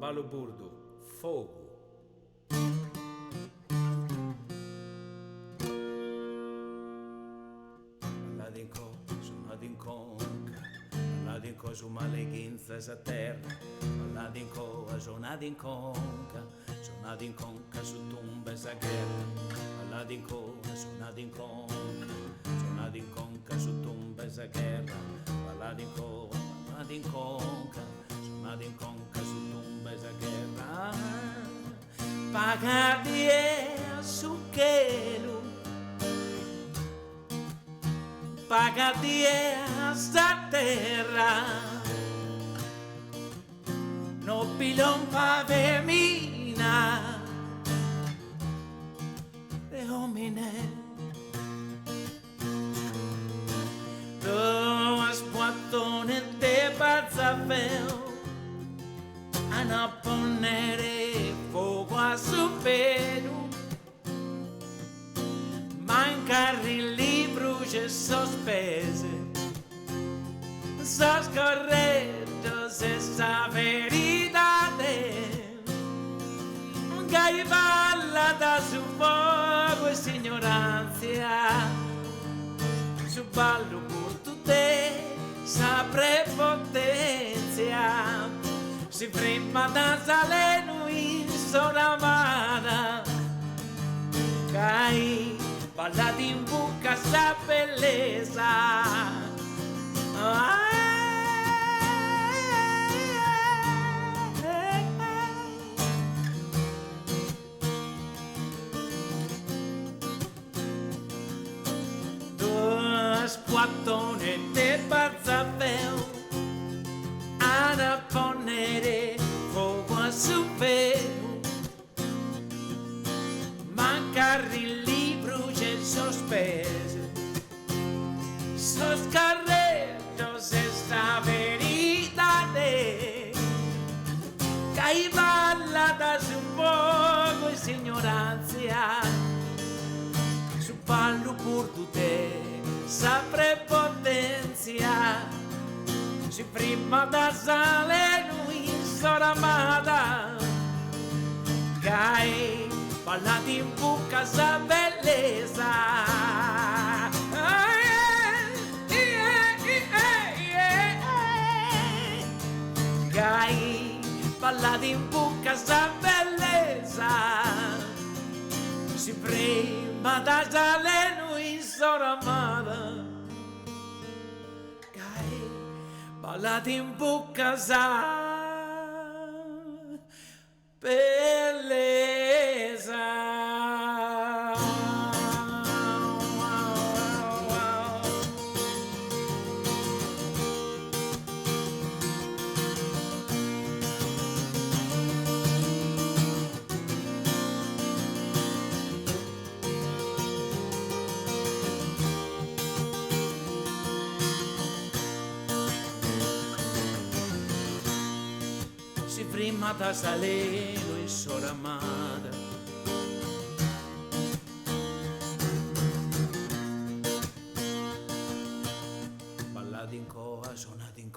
ballo burdo, fogo. Aladinco, sonadinconca, aladinco su maleguinza a terra, aladinco a sonadinconca, sonadinconca su tumbes a guerra, aladinco a sonadinconca, sonadinconca su tumbes a guerra, aladinco, sonadinconca, sonadinconca su tumbes a guerra, pagadie su quelu. Pagati esta terra, no pilón pa vermina de homine. Dos boatones de Barzafeo a poner fuego a su pelo. Mancarri libro e sospese, sos correttos essa veridade, che balla da su fuoco e ignoranza, su ballo por te, sa prepotenzia, si prima da saleno in sonamada, cai. Ballati in buca sta bellezza, dos boatones de Barzafeo a ponere fuoco a su pelo, mancarri sospese, sos carretos esta veridade, che balla da su poco e ignoranza, su ballo pur te, sa prepotenzia, si prima da sale lui soramata, che ballati in buca sa bellezza, che ballati in buca sa bellezza, si prima da saleno in soramata, che ballati in buca sa bellezza. Si prima da saleno in soramada, ballati in coa, sonati in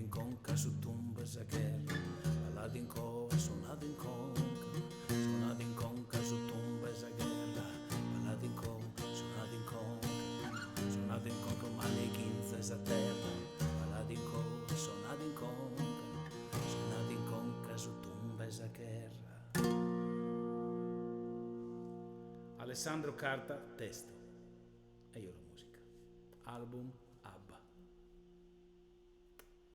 conca su tumbes a guerra, ballati in coa, sonati in conca su tumbes a guerra, ballati in coa, sonati in conca, maleguinzas a terra, ballati in coa, sonati in conca su tumbes a guerra. Alessandro Carta, testo e io la musica. Album